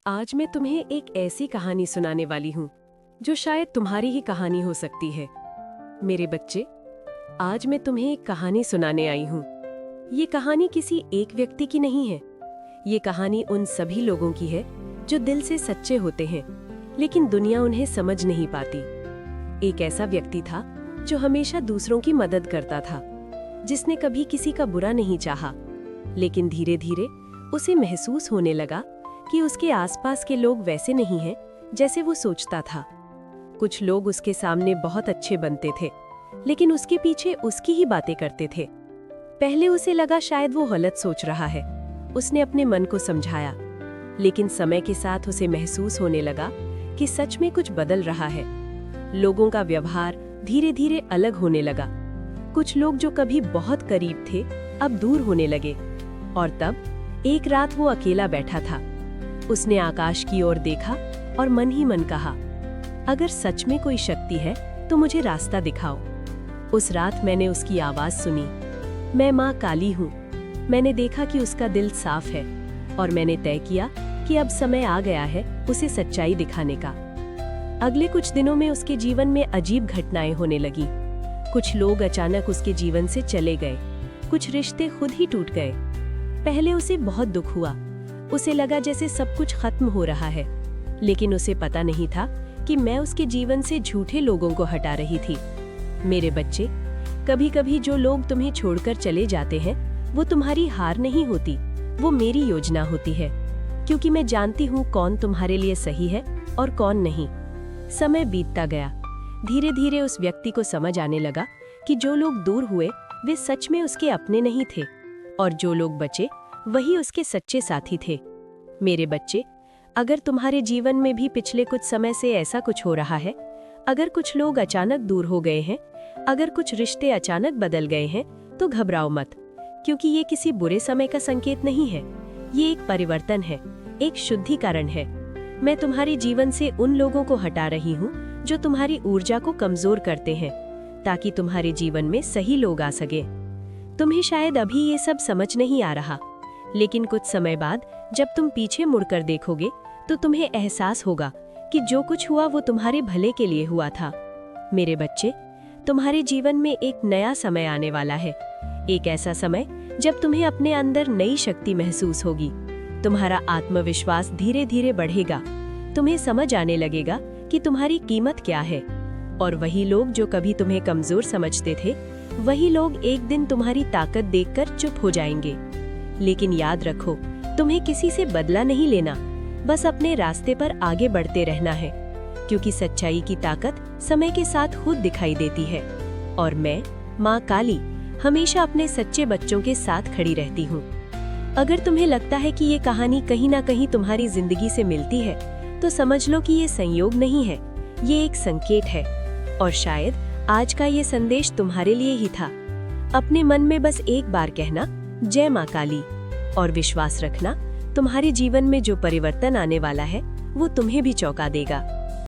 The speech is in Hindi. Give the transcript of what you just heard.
आज मैं तुम्हें एक ऐसी कहानी सुनाने वाली हूँ जो शायद तुम्हारी ही कहानी हो सकती है। मेरे बच्चे, आज मैं तुम्हें एक कहानी सुनाने आई हूँ। ये कहानी किसी एक व्यक्ति की नहीं है। ये कहानी उन सभी लोगों की है जो दिल से सच्चे होते हैं, लेकिन दुनिया उन्हें समझ नहीं पाती। एक ऐसा व्यक्ति था जो हमेशा दूसरों की मदद करता था, जिसने कभी किसी का बुरा नहीं चाहा। लेकिन धीरे धीरे उसे महसूस होने लगा कि उसके आसपास के लोग वैसे नहीं हैं जैसे वो सोचता था। कुछ लोग उसके सामने बहुत अच्छे बनते थे, लेकिन उसके पीछे उसकी ही बातें करते थे। पहले उसे लगा शायद वो गलत सोच रहा है। उसने अपने मन को समझाया, लेकिन समय के साथ उसे महसूस होने लगा कि सच में कुछ बदल रहा है। लोगों का व्यवहार धीरे धीरे अलग होने लगा। कुछ लोग जो कभी बहुत करीब थे, अब दूर होने लगे। और तब एक रात वो अकेला बैठा था। उसने आकाश की ओर देखा और मन ही मन कहा, अगर सच में कोई शक्ति है तो मुझे रास्ता दिखाओ। उस रात मैंने उसकी आवाज सुनी, मैं माँ काली हूँ। मैंने देखा कि उसका दिल साफ है और मैंने तय किया कि अब समय आ गया है उसे सच्चाई दिखाने का। अगले कुछ दिनों में उसके जीवन में अजीब घटनाएं होने लगी। कुछ लोग अचानक उसके जीवन से चले गए, कुछ रिश्ते खुद ही टूट गए। पहले उसे बहुत दुख हुआ। उसे लगा जैसे सब कुछ खत्म हो रहा है, लेकिन उसे पता नहीं था कि मैं उसके जीवन से झूठे लोगों को हटा रही थी। मेरे बच्चे, कभी कभी जो लोग तुम्हें छोड़कर चले जाते हैं वो तुम्हारी हार नहीं होती, वो मेरी योजना होती है, क्योंकि मैं जानती हूँ कौन तुम्हारे लिए सही है और कौन नहीं। समय बीतता गया। धीरे धीरे उस व्यक्ति को समझ आने लगा कि जो लोग दूर हुए वे सच में उसके अपने नहीं थे, और जो लोग बचे वही उसके सच्चे साथी थे। मेरे बच्चे, अगर तुम्हारे जीवन में भी पिछले कुछ समय से ऐसा कुछ हो रहा है, अगर कुछ लोग अचानक दूर हो गए हैं, अगर कुछ रिश्ते अचानक बदल गए हैं, तो घबराओ मत, क्योंकि ये किसी बुरे समय का संकेत नहीं है। ये एक परिवर्तन है, एक शुद्धिकरण है। मैं तुम्हारे जीवन से उन लोगों को हटा रही हूँ जो तुम्हारी ऊर्जा को कमजोर करते हैं, ताकि तुम्हारे जीवन में सही लोग आ सके। तुम्हें शायद अभी ये सब समझ नहीं आ रहा, लेकिन कुछ समय बाद जब तुम पीछे मुड़कर देखोगे तो तुम्हें एहसास होगा कि जो कुछ हुआ वो तुम्हारे भले के लिए हुआ था। मेरे बच्चे, तुम्हारे जीवन में एक नया समय आने वाला है। एक ऐसा समय जब तुम्हें अपने अंदर नई शक्ति महसूस होगी। तुम्हारा आत्मविश्वास धीरे धीरे बढ़ेगा। तुम्हें समझ आने लगेगा कि तुम्हारी कीमत क्या है, और वही लोग जो कभी तुम्हें कमजोर समझते थे, वही लोग एक दिन तुम्हारी ताकत देखकर चुप हो जाएंगे। लेकिन याद रखो, तुम्हें किसी से बदला नहीं लेना, बस अपने रास्ते पर आगे बढ़ते रहना है, क्योंकि सच्चाई की ताकत समय के साथ खुद दिखाई देती है। और मैं, माँ काली, हमेशा अपने सच्चे बच्चों के साथ खड़ी रहती हूँ। अगर तुम्हें लगता है कि ये कहानी कहीं ना कहीं तुम्हारी जिंदगी से मिलती है, तो समझ लो कि ये संयोग नहीं है, ये एक संकेत है। और शायद आज का ये संदेश तुम्हारे लिए ही था। अपने मन में बस एक बार कहना, जय माँ काली, और विश्वास रखना, तुम्हारे जीवन में जो परिवर्तन आने वाला है वो तुम्हें भी चौंका देगा।